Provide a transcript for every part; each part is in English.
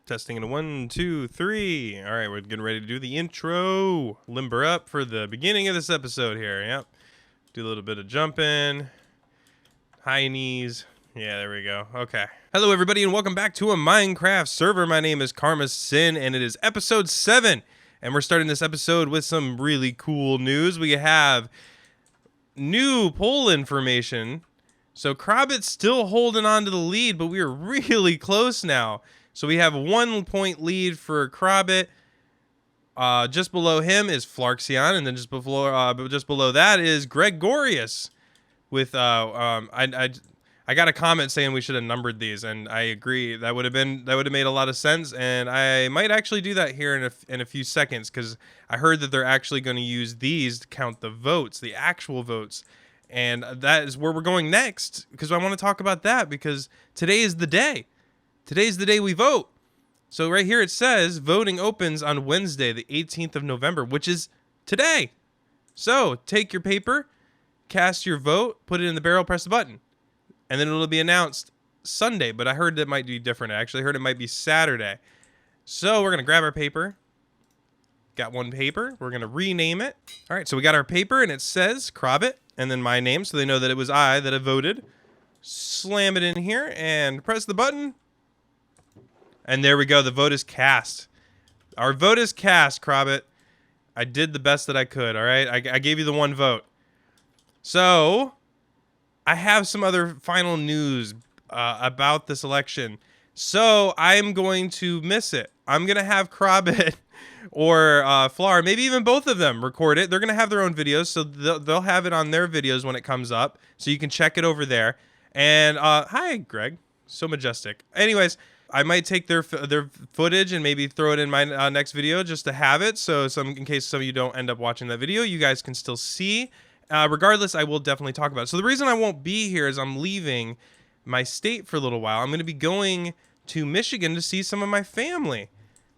Testing in a 1, 2, 3. All right, we're getting ready to do the intro. Limber up for the beginning of this episode here. Yep. Do a little bit of jumping. High knees. Yeah, there we go. Okay. Hello, everybody, and welcome back to a Minecraft server. My name is Karma Sin, and it is episode 7. And we're starting this episode with some really cool news. We have new poll information. So Krabit's still holding on to the lead, but we are really close now. So we have 1 point lead for Krabit. Just below him is Flarxion, and then just below that is Gregorius. With I got a comment saying we should have numbered these, and I agree. That would have made a lot of sense, and I might actually do that here in a few seconds, because I heard that they're actually going to use these to count the votes, the actual votes. And that is where we're going next, because I want to talk about that, because today is the day. Today's the day we vote. So right here it says voting opens on Wednesday, the 18th of November, which is today. So take your paper, cast your vote, put it in the barrel, press the button. And then it'll be announced Sunday, but I heard that might be different. I actually heard it might be Saturday. So we're going to grab our paper. Got one paper. We're going to rename it. All right, so we got our paper, and it says Krabit, and then my name, so they know that it was I that have voted. Slam it in here and press the button. And there we go. The vote is cast. Our vote is cast, Krabit. I did the best that I could, all right? I gave you the one vote. So I have some other final news about this election. So I'm going to miss it. I'm going to have Krabit or Flar, maybe even both of them, record it. They're going to have their own videos, so they'll have it on their videos when it comes up. So you can check it over there. And hi, Greg. So majestic. Anyways, I might take their footage and maybe throw it in my next video just to have it. So in case some of you don't end up watching that video, you guys can still see. Regardless, I will definitely talk about it. So the reason I won't be here is I'm leaving my state for a little while. I'm going to be going to Michigan to see some of my family,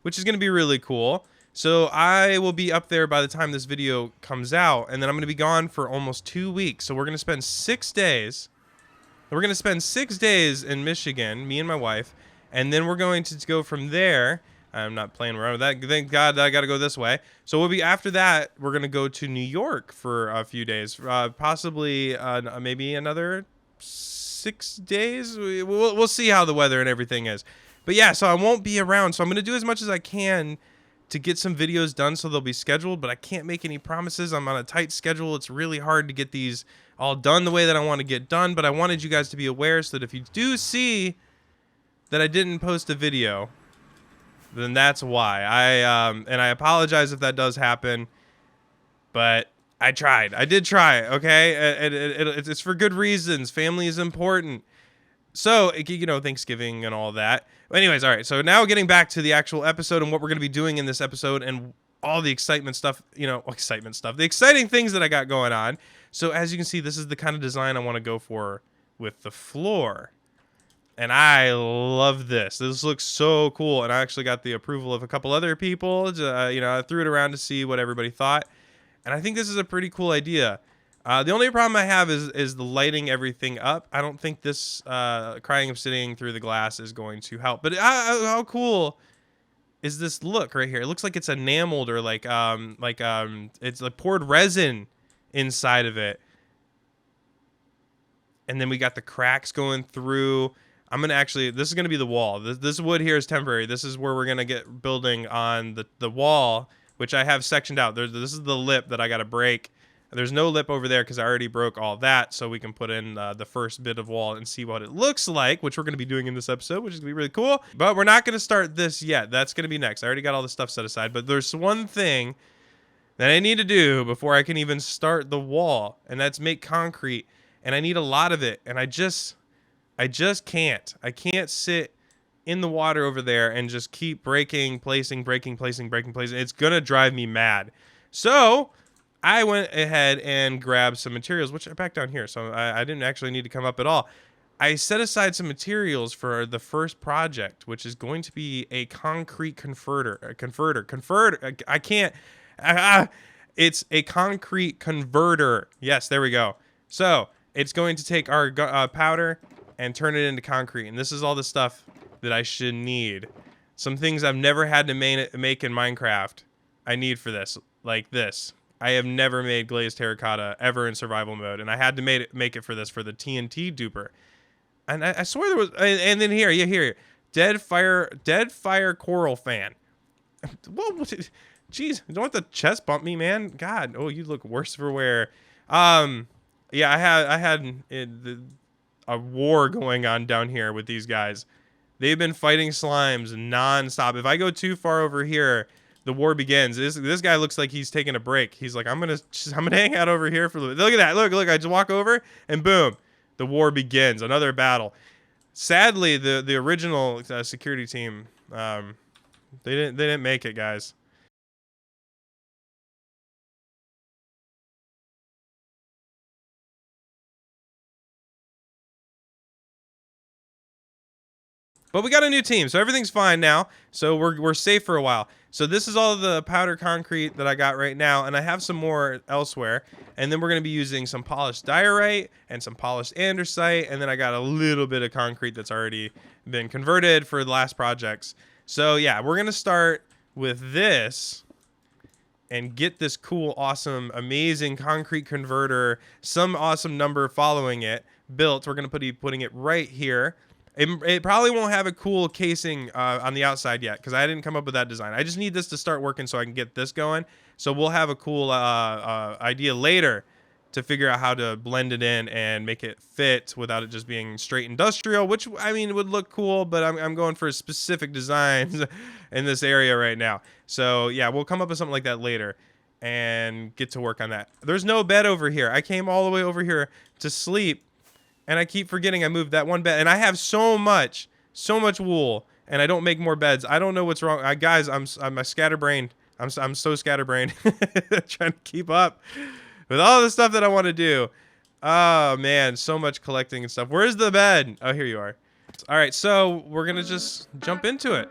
which is going to be really cool. So I will be up there by the time this video comes out, and then I'm going to be gone for almost 2 weeks. So we're going to spend 6 days. We're going to spend 6 days in Michigan, me and my wife, and then we're going to go from there. I'm not playing around with that. Thank God I got to go this way. So we'll be after that. We're going to go to New York for a few days, possibly maybe another 6 days. We'll see how the weather and everything is. But yeah, so I won't be around. So I'm going to do as much as I can to get some videos done so they'll be scheduled, but I can't make any promises. I'm on a tight schedule. It's really hard to get these all done the way that I want to get done, but I wanted you guys to be aware so that if you do see that I didn't post a video, then that's why. And I apologize if that does happen, but I tried. I did try, okay? It's for good reasons. Family is important. So, you know, Thanksgiving and all that. Anyways, all right. So now getting back to the actual episode and what we're going to be doing in this episode and all the excitement stuff, the exciting things that I got going on. So as you can see, this is the kind of design I want to go for with the floor. And I love this. This looks so cool. And I actually got the approval of a couple other people. I threw it around to see what everybody thought. And I think this is a pretty cool idea. The only problem I have is the lighting everything up. I don't think this crying obsidian through the glass is going to help. But how cool is this look right here? It looks like it's enameled or it's like poured resin inside of it. And then we got the cracks going through. This is going to be the wall. This wood here is temporary. This is where we're going to get building on the wall, which I have sectioned out. This is the lip that I got to break. There's no lip over there because I already broke all that, so we can put in the first bit of wall and see what it looks like, which we're going to be doing in this episode, which is going to be really cool. But we're not going to start this yet. That's going to be next. I already got all the stuff set aside, but there's one thing that I need to do before I can even start the wall, and that's make concrete, and I need a lot of it, and I just can't. I can't sit in the water over there and just keep breaking, placing. It's going to drive me mad. So I went ahead and grabbed some materials, which are back down here, so I didn't actually need to come up at all. I set aside some materials for the first project, which is going to be a concrete converter. I can't. It's a concrete converter. Yes, there we go. So it's going to take our powder and turn it into concrete. And this is all the stuff that I should need. some things I've never had to make in Minecraft. I need for this, like this. I have never made glazed terracotta ever in survival mode, and I had to make it for this, for the TNT duper. And I swear there was, and then here, dead fire coral fan. Whoa, jeez, don't want the chest bump me, man. God, oh, you look worse for wear. Yeah, I had a war going on down here with these guys. They've been fighting slimes nonstop. If I go too far over here, the war begins. This guy looks like he's taking a break. He's like, I'm gonna hang out over here for a little bit. Look at that. Look. I just walk over and boom, the war begins. Another battle. Sadly, the original security team, they didn't make it, guys. But we got a new team, so everything's fine now. So we're safe for a while. So this is all the powder concrete that I got right now, and I have some more elsewhere. And then we're going to be using some polished diorite and some polished andesite, and then I got a little bit of concrete that's already been converted for the last projects. So yeah, we're going to start with this and get this cool, awesome, amazing concrete converter, some awesome number following it, built. We're going to be putting it right here. It probably won't have a cool casing on the outside yet because I didn't come up with that design. I just need this to start working so I can get this going. So we'll have a cool idea later to figure out how to blend it in and make it fit without it just being straight industrial, which, I mean, would look cool, but I'm going for specific designs in this area right now. So, yeah, we'll come up with something like that later and get to work on that. There's no bed over here. I came all the way over here to sleep. And I keep forgetting I moved that one bed. And I have so much wool. And I don't make more beds. I don't know what's wrong. Guys, I'm scatterbrained. I'm so scatterbrained. Trying to keep up with all the stuff that I want to do. Oh, man. So much collecting and stuff. Where's the bed? Oh, here you are. All right. So we're going to just jump into it.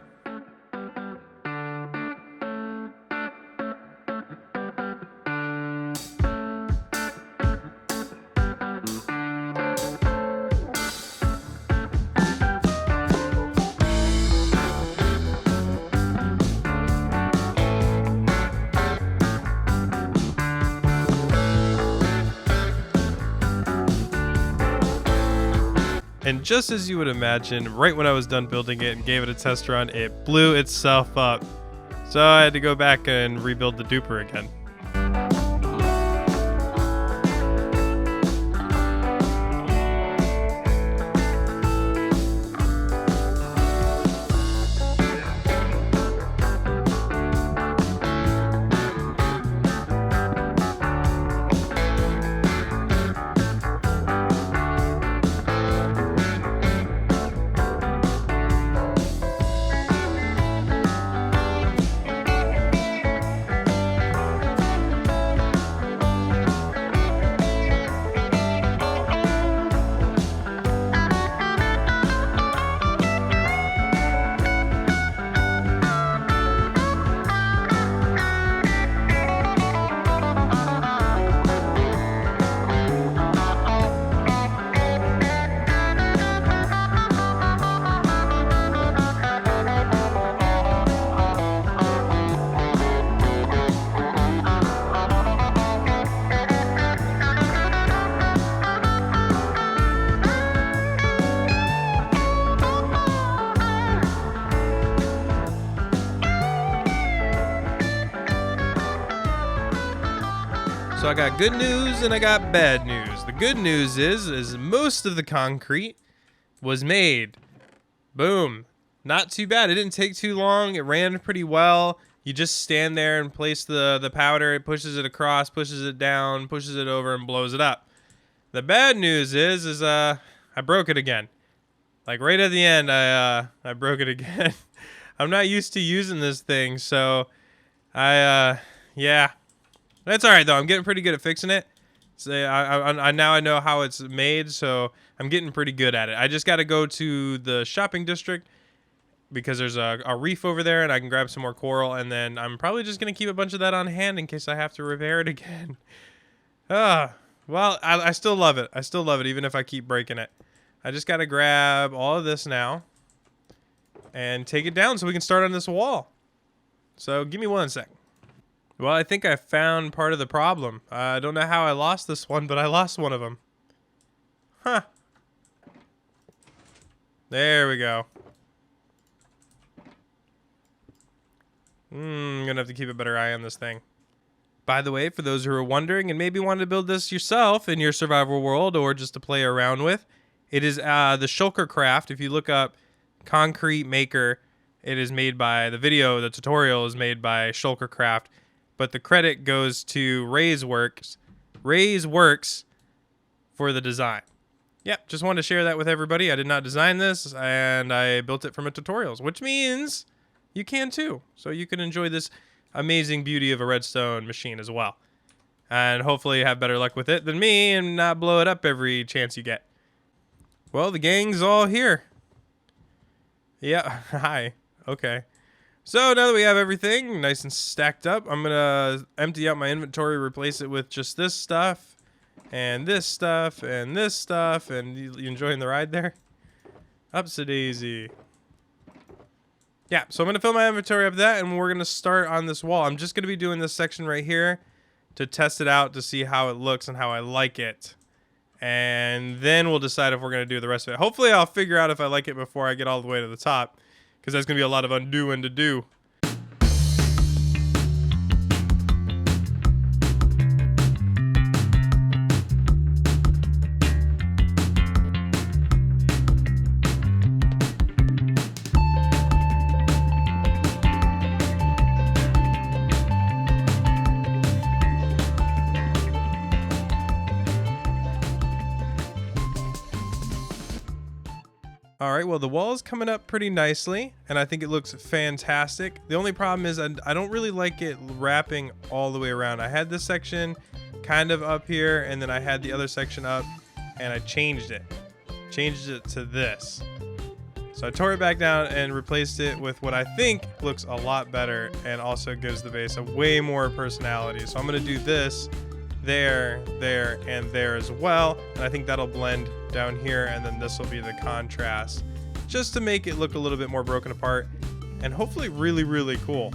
And just as you would imagine, right when I was done building it and gave it a test run, it blew itself up. So I had to go back and rebuild the duper again. So I got good news and I got bad news. The good news is most of the concrete was made. Boom. Not too bad. It didn't take too long. It ran pretty well. You just stand there and place the powder. It pushes it across, pushes it down, pushes it over, and blows it up. The bad news is I broke it again. Like right at the end, I broke it again. I'm not used to using this thing, so yeah. That's all right though. I'm getting pretty good at fixing it. So I now I know how it's made, so I'm getting pretty good at it. I just got to go to the shopping district because there's a reef over there, and I can grab some more coral, and then I'm probably just gonna keep a bunch of that on hand in case I have to repair it again. Well, I still love it. I still love it, even if I keep breaking it. I just got to grab all of this now. and take it down so we can start on this wall. So give me 1 second. Well, I think I found part of the problem. I don't know how I lost this one, but I lost one of them. Huh. There we go. I'm gonna have to keep a better eye on this thing. By the way, for those who are wondering and maybe want to build this yourself in your survival world or just to play around with, it is the Shulker Craft. If you look up Concrete Maker, it is made by, the tutorial is made by Shulker Craft, but the credit goes to Ray's Works for the design. Yep, just wanted to share that with everybody. I did not design this, and I built it from a tutorials, which means you can too. So you can enjoy this amazing beauty of a redstone machine as well. And hopefully have better luck with it than me and not blow it up every chance you get. Well, the gang's all here. Yeah, hi. Okay. So now that we have everything nice and stacked up, I'm going to empty out my inventory, replace it with just this stuff, and this stuff, and this stuff. And you enjoying the ride there? Upsa-daisy. Yeah, so I'm going to fill my inventory up with that, and we're going to start on this wall. I'm just going to be doing this section right here to test it out to see how it looks and how I like it. And then we'll decide if we're going to do the rest of it. Hopefully I'll figure out if I like it before I get all the way to the top, because there's going to be a lot of undoing to do. Alright, well the wall is coming up pretty nicely, and I think it looks fantastic. The only problem is I don't really like it wrapping all the way around. I had this section kind of up here, and then I had the other section up, and I changed it. Changed it to this. So I tore it back down and replaced it with what I think looks a lot better, and also gives the base a way more personality. So I'm going to do this there, there, and there as well, and I think that'll blend down here, and then this will be the contrast, just to make it look a little bit more broken apart and hopefully really, really cool.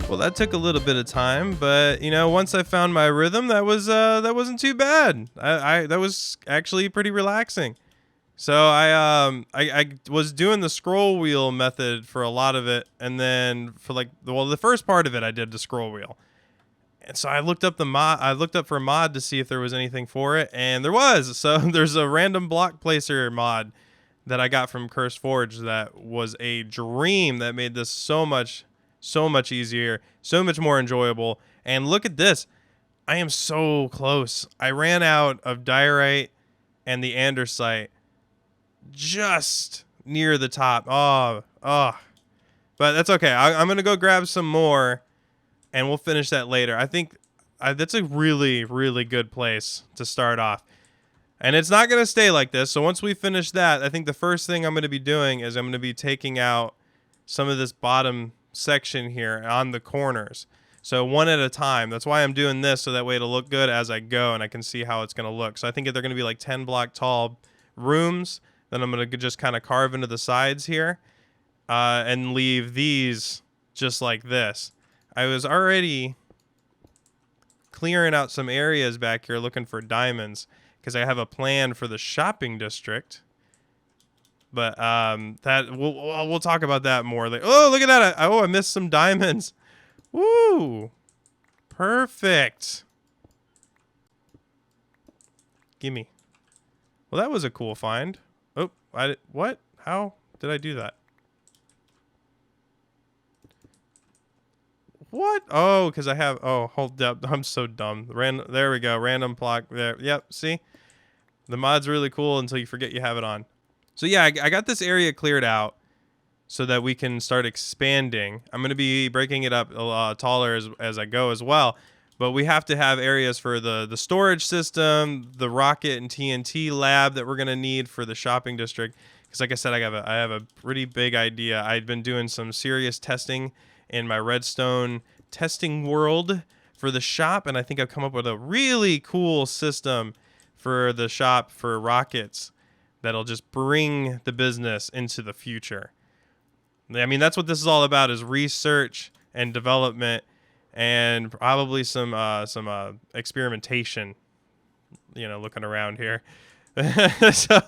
Well, that took a little bit of time, but you know, once I found my rhythm, that wasn't too bad. That was actually pretty relaxing. So I was doing the scroll wheel method for a lot of it, and then for the first part of it, I did the scroll wheel. And so I looked up for a mod to see if there was anything for it, and there was. So there's a random block placer mod that I got from Cursed Forge that was a dream, that made this so much easier, so much more enjoyable. And look at this. I am so close. I ran out of diorite and the andesite just near the top. Oh. But that's okay. I'm going to go grab some more, and we'll finish that later. I think that's a really, really good place to start off. And it's not going to stay like this. So once we finish that, I think the first thing I'm going to be doing is I'm going to be taking out some of this bottom section here on the corners. So one at a time. That's why I'm doing this, so that way it'll look good as I go and I can see how it's going to look. So I think they're going to be like 10 block tall rooms. Then I'm going to just kind of carve into the sides here and leave these just like this. I was already clearing out some areas back here looking for diamonds because I have a plan for the shopping district. But that we'll talk about that more. Like, oh, look at that! I missed some diamonds. Woo! Perfect. Gimme. Well, that was a cool find. Oh, what? How did I do that? What? Oh, because I have. Oh, hold up. I'm so dumb. There we go. Random block there. Yep. See, the mod's really cool until you forget you have it on. So yeah, I got this area cleared out so that we can start expanding. I'm going to be breaking it up taller as I go as well. But we have to have areas for the storage system, the rocket and TNT lab that we're going to need for the shopping district. Because like I said, I have a pretty big idea. I've been doing some serious testing in my redstone testing world for the shop. And I think I've come up with a really cool system for the shop for rockets that'll just bring the business into the future. I mean, that's what this is all about, is research and development and probably some experimentation, you know, looking around here. So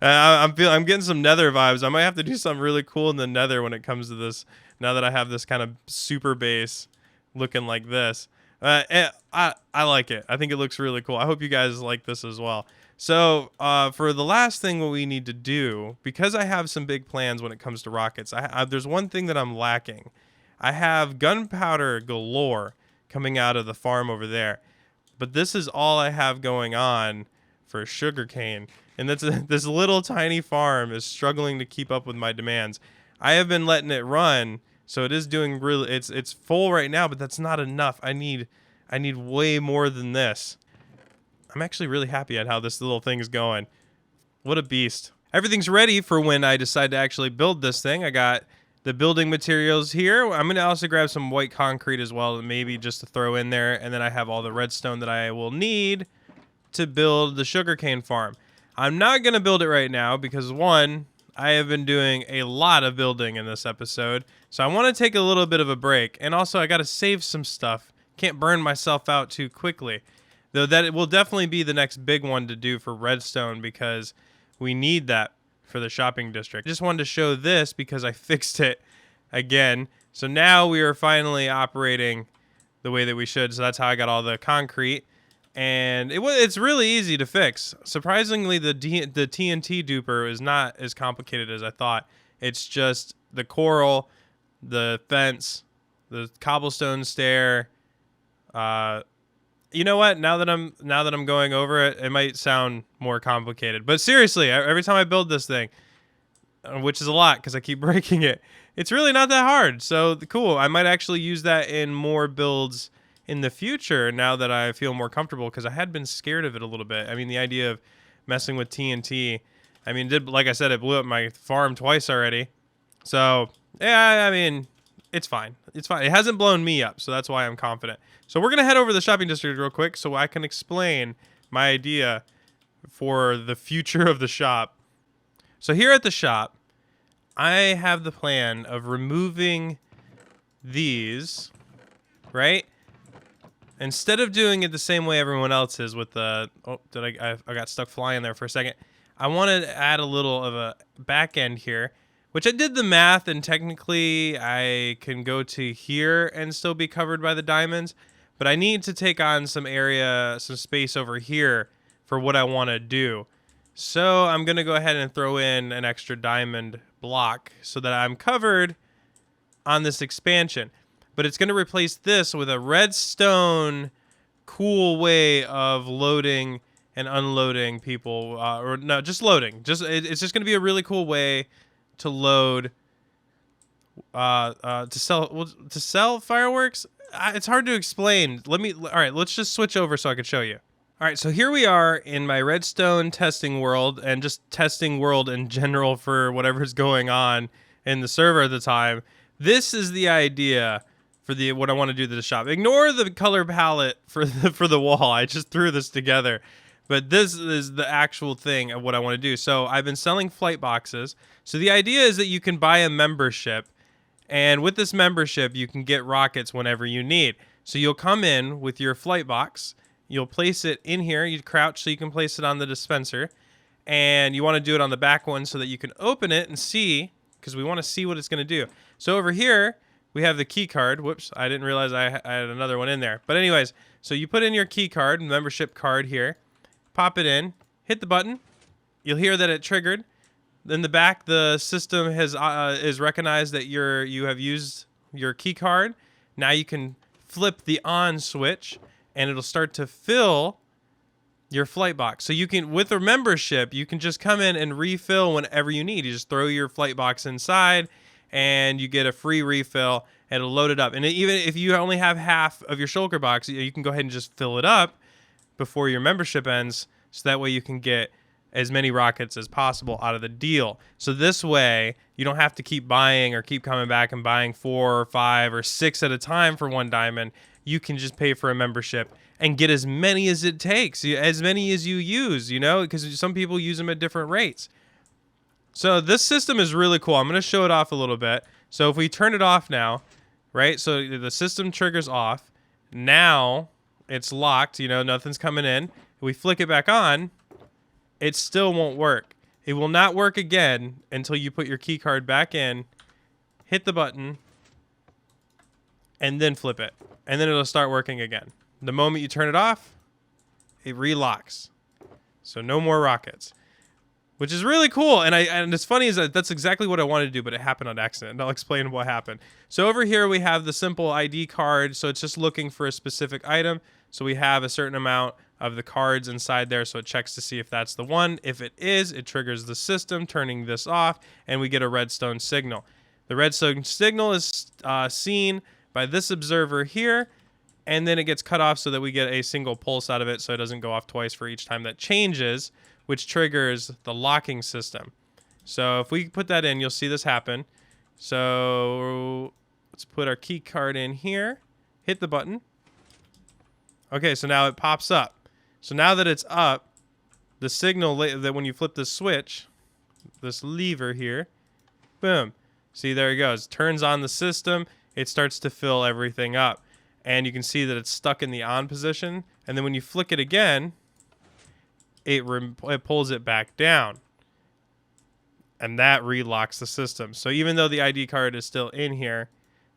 I'm getting some nether vibes. I might have to do something really cool in the nether when it comes to this, now that I have this kind of super base looking like this. I like it. I think it looks really cool. I hope you guys like this as well. So for the last thing what we need to do, because I have some big plans when it comes to rockets, there's one thing that I'm lacking. I have gunpowder galore coming out of the farm over there. But this is all I have going on for sugarcane. And this little tiny farm is struggling to keep up with my demands. I have been letting it run, so it is doing really, it's full right now, but that's not enough. I need way more than this. I'm actually really happy at how this little thing is going. What a beast. Everything's ready for when I decide to actually build this thing. I got the building materials here. I'm going to also grab some white concrete as well, maybe just to throw in there. And then I have all the redstone that I will need to build the sugarcane farm. I'm not going to build it right now because, one, I have been doing a lot of building in this episode. So I want to take a little bit of a break. And also, I got to save some stuff. Can't burn myself out too quickly. Though that it will definitely be the next big one to do for redstone because we need that for the shopping district. I just wanted to show this because I fixed it again. So now we are finally operating the way that we should. So that's how I got all the concrete. And it's really easy to fix. Surprisingly, the TNT duper is not as complicated as I thought. It's just the coral, the fence, the cobblestone stair, you know what? Now that I'm going over it, it might sound more complicated. But seriously, every time I build this thing, which is a lot because I keep breaking it, it's really not that hard. So cool. I might actually use that in more builds in the future now that I feel more comfortable, because I had been scared of it a little bit. I mean, the idea of messing with TNT, I mean, like I said, it blew up my farm twice already. So yeah, I mean, it's fine. It's fine. It hasn't blown me up, so that's why I'm confident. So we're going to head over to the shopping district real quick so I can explain my idea for the future of the shop. So here at the shop, I have the plan of removing these, right? Instead of doing it the same way everyone else is with the... Oh, I got stuck flying there for a second. I wanted to add a little of a back end here, which I did the math, and technically I can go to here and still be covered by the diamonds. But I need to take on some area, some space over here for what I want to do. So I'm going to go ahead and throw in an extra diamond block so that I'm covered on this expansion. But it's going to replace this with a redstone cool way of loading and unloading people. Or no, just loading. It's just going to be a really cool way to load, to sell fireworks. It's hard to explain. All right, let's just switch over so I can show you. All right, so here we are in my redstone testing world, and just testing world in general for whatever's going on in the server at the time. This is the idea for the what I want to do to the shop. Ignore the color palette for the wall. I just threw this together. But this is the actual thing of what I want to do. So I've been selling flight boxes. So the idea is that you can buy a membership, and with this membership, you can get rockets whenever you need. So you'll come in with your flight box. You'll place it in here. You crouch so you can place it on the dispenser. And you want to do it on the back one so that you can open it and see, because we want to see what it's going to do. So over here, we have the key card. Whoops, I didn't realize I had another one in there. But anyways, so you put in your key card, membership card here. Pop it in, hit the button. You'll hear that it triggered. In the back, the system has is recognized that you have used your key card. Now you can flip the on switch, and it'll start to fill your flight box. So you can, with a membership, you can just come in and refill whenever you need. You just throw your flight box inside, and you get a free refill, and it'll load it up. And even if you only have half of your shulker box, you can go ahead and just fill it up before your membership ends, so that way you can get as many rockets as possible out of the deal. So this way you don't have to keep buying or keep coming back and buying 4 or 5 or 6 at a time for 1 diamond. You can just pay for a membership and get as many as it takes, as many as you use, because some people use them at different rates. So this system is really cool. I'm going to show it off a little bit. So if we turn it off now, right? So the system triggers off. Now it's locked, nothing's coming in. If we flick it back on, it still won't work. It will not work again until you put your key card back in, hit the button, and then flip it. And then it'll start working again. The moment you turn it off, it relocks. So no more rockets, which is really cool. And it's funny is that that's exactly what I wanted to do, but it happened on accident. And I'll explain what happened. So over here we have the simple ID card. So it's just looking for a specific item. So we have a certain amount of the cards inside there. So it checks to see if that's the one. If it is, it triggers the system, turning this off, and we get a redstone signal. The redstone signal is seen by this observer here, and then it gets cut off so that we get a single pulse out of it, so it doesn't go off twice for each time that changes, which triggers the locking system. So if we put that in, you'll see this happen. So let's put our key card in here, hit the button. Okay, so now it pops up. So now that it's up, the signal that when you flip the switch, this lever here, boom. See, there it goes. Turns on the system. It starts to fill everything up. And you can see that it's stuck in the on position. And then when you flick it again, it pulls it back down. And that relocks the system. So even though the ID card is still in here,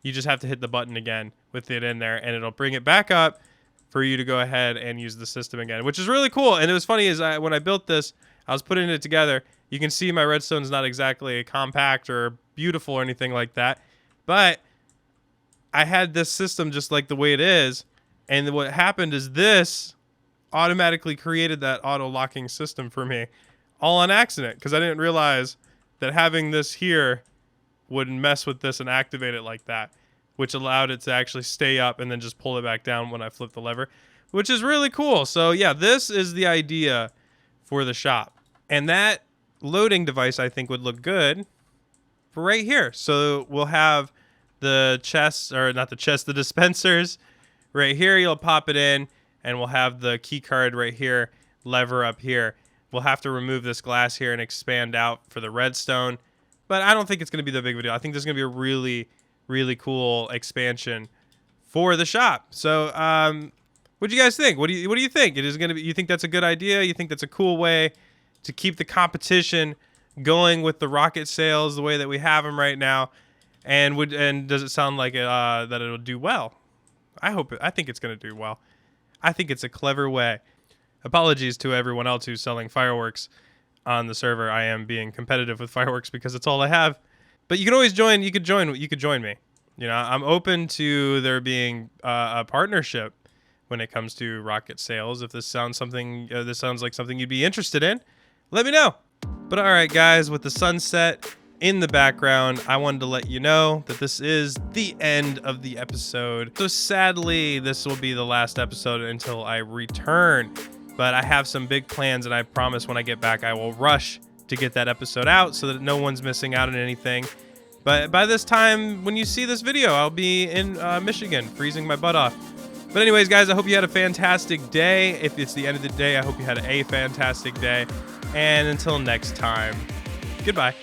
you just have to hit the button again with it in there, and it'll bring it back up for you to go ahead and use the system again, which is really cool. And it was funny is when I built this, I was putting it together. You can see my redstone is not exactly compact or beautiful or anything like that, but I had this system just like the way it is. And what happened is this automatically created that auto locking system for me, all on accident, because I didn't realize that having this here would mess with this and activate it like that, which allowed it to actually stay up and then just pull it back down when I flip the lever, which is really cool. So yeah, this is the idea for the shop. And that loading device I think would look good for right here. So we'll have the chests, or not the chests, the dispensers right here. You'll pop it in, and we'll have the key card right here, lever up here. We'll have to remove this glass here and expand out for the redstone, but I don't think it's going to be that big of a deal. I think this is going to be a really, really cool expansion for the shop. So, what do you guys think? What do you think? It is going to be. You think that's a good idea? You think that's a cool way to keep the competition going with the rocket sales the way that we have them right now? And does it sound like that it'll do well? I think it's going to do well. I think it's a clever way. Apologies to everyone else who's selling fireworks on the server. I am being competitive with fireworks because it's all I have. But you can always join. You could join me. I'm open to there being a partnership when it comes to rocket sales. If this sounds like something you'd be interested in, let me know. But all right, guys, with the sunset in the background, I wanted to let you know that this is the end of the episode. So sadly, this will be the last episode until I return. But I have some big plans, and I promise when I get back, I will rush to get that episode out so that no one's missing out on anything. But by this time, when you see this video, I'll be in Michigan, freezing my butt off. But anyways, guys, I hope you had a fantastic day. If it's the end of the day, I hope you had a fantastic day. And until next time, goodbye.